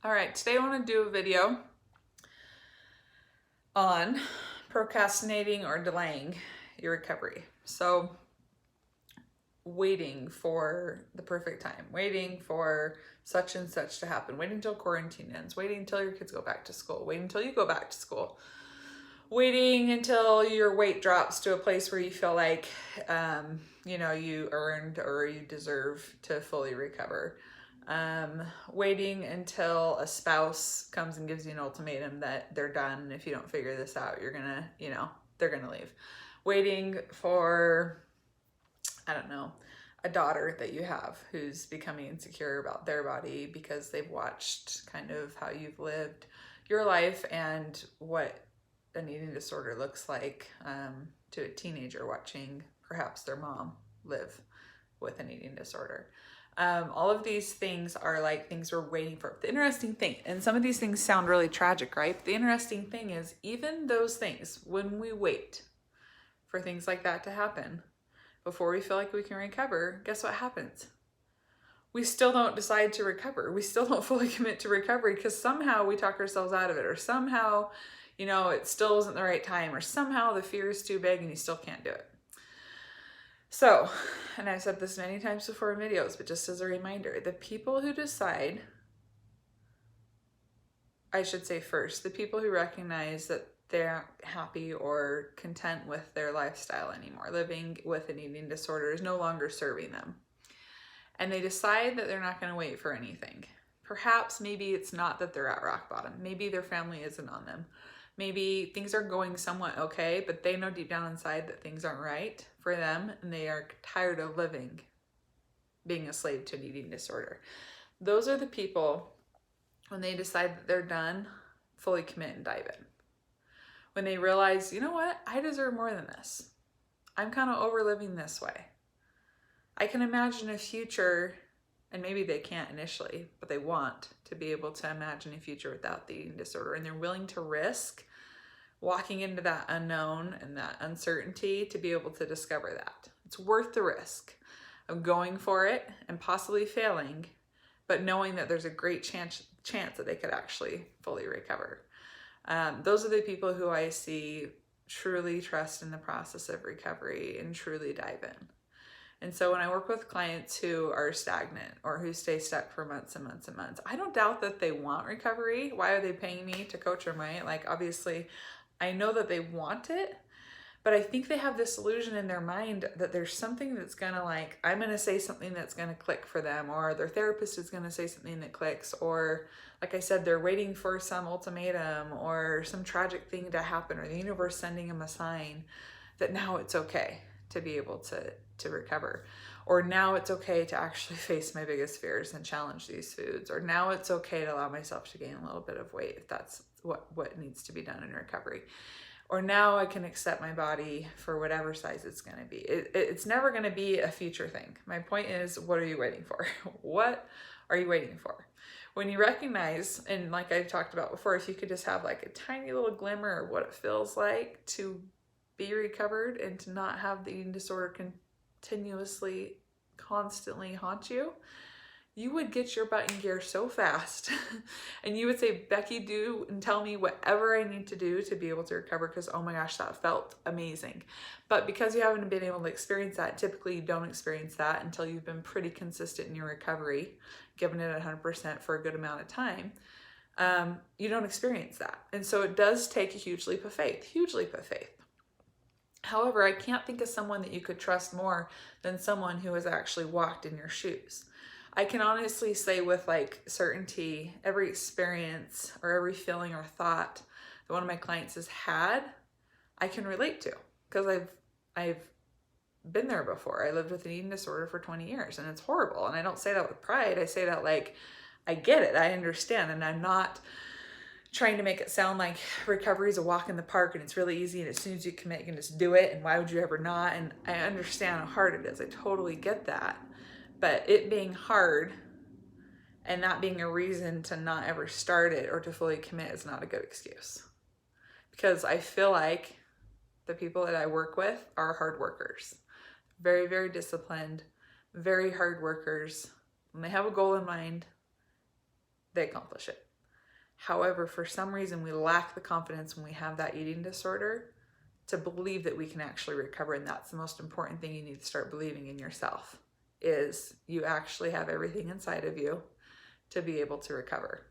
All right, today I want to do a video on procrastinating or delaying your recovery. So, waiting for the perfect time, waiting for such and such to happen, waiting until quarantine ends, waiting until your kids go back to school, waiting until you go back to school, waiting until your weight drops to a place where you feel like, you earned or you deserve to fully recover. Waiting until a spouse comes and gives you an ultimatum that they're done. And if you don't figure this out, you're gonna, they're gonna leave. Waiting for, I don't know, a daughter that you have who's becoming insecure about their body because they've watched kind of how you've lived your life and what an eating disorder looks like, to a teenager watching perhaps their mom live with an eating disorder. All of these things are like things we're waiting for. The interesting thing, and some of these things sound really tragic, right? But the interesting thing is, even those things, when we wait for things like that to happen before we feel like we can recover, guess what happens? We still don't decide to recover. We still don't fully commit to recovery because somehow we talk ourselves out of it, or somehow, it still isn't the right time, or somehow the fear is too big and you still can't do it. So, and I've said this many times before in videos, but just as a reminder, the people who decide, I should say first, the people who recognize that they're happy or content with their lifestyle anymore, living with an eating disorder is no longer serving them. And they decide that they're not going to wait for anything. Perhaps maybe it's not that they're at rock bottom. Maybe their family isn't on them. Maybe things are going somewhat okay, but they know deep down inside that things aren't right for them and they are tired of living, being a slave to an eating disorder. Those are the people, when they decide that they're done, fully commit and dive in. When they realize, you know what, I deserve more than this. I'm kind of over living this way. I can imagine a future, and maybe they can't initially, but they want to be able to imagine a future without the eating disorder, and they're willing to risk walking into that unknown and that uncertainty to be able to discover that. It's worth the risk of going for it and possibly failing, but knowing that there's a great chance that they could actually fully recover. Those are the people who I see truly trust in the process of recovery and truly dive in. And so when I work with clients who are stagnant or who stay stuck for months and months and months, I don't doubt that they want recovery. Why are they paying me to coach them, right? Like, obviously, I know that they want it, but I think they have this illusion in their mind that there's something that's gonna, like, I'm gonna say something that's gonna click for them, or their therapist is gonna say something that clicks, or like I said, they're waiting for some ultimatum or some tragic thing to happen, or the universe sending them a sign that now it's okay to be able to recover, or now it's okay to actually face my biggest fears and challenge these foods, or now it's okay to allow myself to gain a little bit of weight if that's what needs to be done in recovery, or now I can accept my body for whatever size it's going to be. It's never going to be a future thing. My point is, what are you waiting for? What are you waiting for? When you recognize, and like I've talked about before, if you could just have like a tiny little glimmer of what it feels like to be recovered and to not have the eating disorder continuously, constantly haunt you, you would get your butt in gear so fast. And you would say, Becky, do and tell me whatever I need to do to be able to recover, because oh my gosh, that felt amazing. But because you haven't been able to experience that, typically you don't experience that until you've been pretty consistent in your recovery, given it 100% for a good amount of time. You don't experience that. And so it does take a huge leap of faith. However, I can't think of someone that you could trust more than someone who has actually walked in your shoes. I can honestly say with like certainty, every experience or every feeling or thought that one of my clients has had, I can relate to, because I've been there before. I lived with an eating disorder for 20 years and it's horrible. And I don't say that with pride. I say that like, I get it, I understand, and I'm not trying to make it sound like recovery is a walk in the park and it's really easy and as soon as you commit you can just do it and why would you ever not. And I understand how hard it is. I totally get that. But it being hard and not being a reason to not ever start it or to fully commit is not a good excuse. Because I feel like the people that I work with are hard workers. Very, very disciplined, very hard workers. When they have a goal in mind, they accomplish it. However, for some reason, we lack the confidence when we have that eating disorder to believe that we can actually recover. And that's the most important thing you need to start believing in yourself, is you actually have everything inside of you to be able to recover.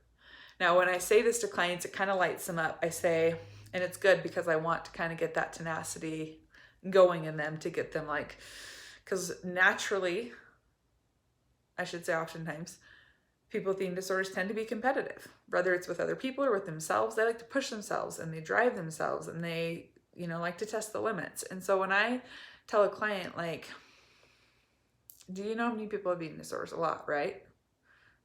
Now, when I say this to clients, it kind of lights them up. I say, and it's good because I want to kind of get that tenacity going in them, to get them like, because naturally, I should say oftentimes, people with eating disorders tend to be competitive, whether it's with other people or with themselves. They like to push themselves and they drive themselves and they, like to test the limits. And so when I tell a client, like, do you know how many people have eating disorders? A lot, right?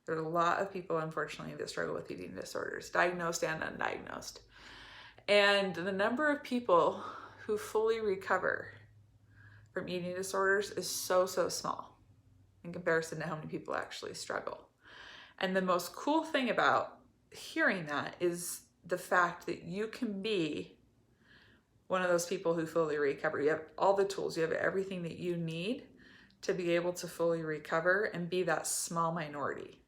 There's a lot of people, unfortunately, that struggle with eating disorders, diagnosed and undiagnosed. And the number of people who fully recover from eating disorders is so, so small in comparison to how many people actually struggle. And the most cool thing about hearing that is the fact that you can be one of those people who fully recover. You have all the tools, you have everything that you need to be able to fully recover and be that small minority.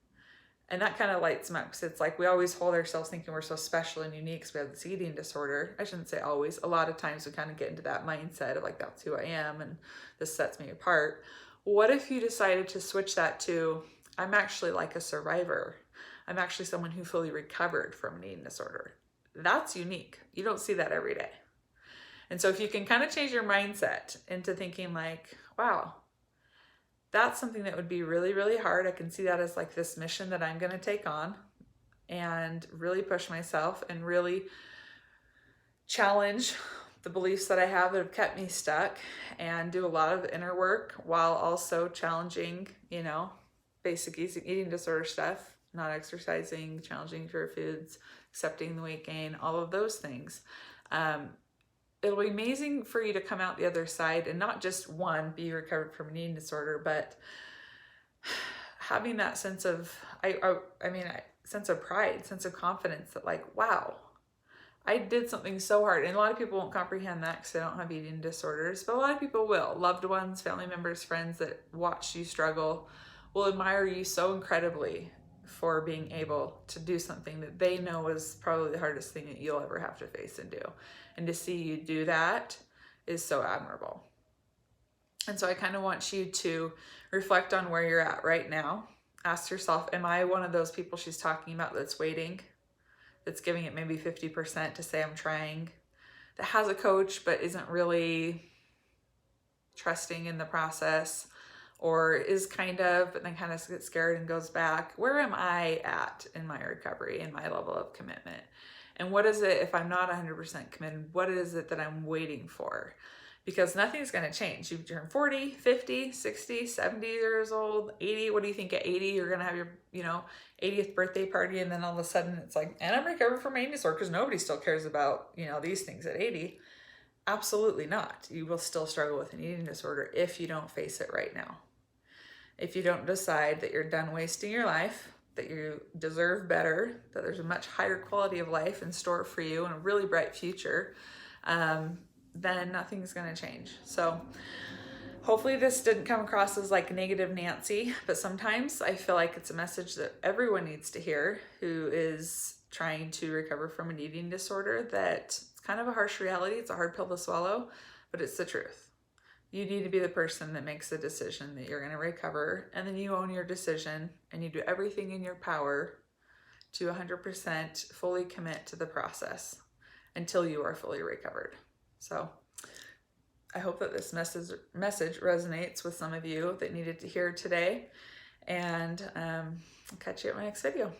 And that kind of lights them up, because it's like we always hold ourselves thinking we're so special and unique because we have this eating disorder. I shouldn't say always. A lot of times we kind of get into that mindset of like, that's who I am and this sets me apart. What if you decided to switch that to, I'm actually like a survivor. I'm actually someone who fully recovered from an eating disorder. That's unique. You don't see that every day. And so if you can kind of change your mindset into thinking like, wow, that's something that would be really, really hard. I can see that as like this mission that I'm going to take on and really push myself and really challenge the beliefs that I have that have kept me stuck, and do a lot of inner work while also challenging, basic eating disorder stuff, not exercising, challenging for foods, accepting the weight gain, all of those things. It'll be amazing for you to come out the other side and not just be recovered from an eating disorder, but having that sense of, sense of pride, sense of confidence that like, wow, I did something so hard. And a lot of people won't comprehend that because they don't have eating disorders, but a lot of people will. Loved ones, family members, friends that watch you struggle will admire you so incredibly for being able to do something that they know is probably the hardest thing that you'll ever have to face and do. And to see you do that is so admirable. And so I kind of want you to reflect on where you're at right now. Ask yourself, am I one of those people she's talking about that's waiting, that's giving it maybe 50% to say I'm trying, that has a coach but isn't really trusting in the process, or is kind of, but then kind of gets scared and goes back? Where am I at in my recovery and my level of commitment? And what is it, if I'm not 100% committed, what is it that I'm waiting for? Because nothing's going to change. You turn 40, 50, 60, 70 years old, 80. What do you think at 80, you're going to have your, 80th birthday party, and then all of a sudden it's like, and I'm recovered from eating disorder, because nobody still cares about, these things at 80. Absolutely not. You will still struggle with an eating disorder if you don't face it right now. If you don't decide that you're done wasting your life, that you deserve better, that there's a much higher quality of life in store for you and a really bright future, then nothing's going to change. So hopefully this didn't come across as like negative Nancy, but sometimes I feel like it's a message that everyone needs to hear who is trying to recover from an eating disorder, that it's kind of a harsh reality. It's a hard pill to swallow, but it's the truth. You need to be the person that makes the decision that you're going to recover, and then you own your decision and you do everything in your power to 100% fully commit to the process until you are fully recovered. So I hope that this message resonates with some of you that needed to hear today, and I'll catch you at my next video.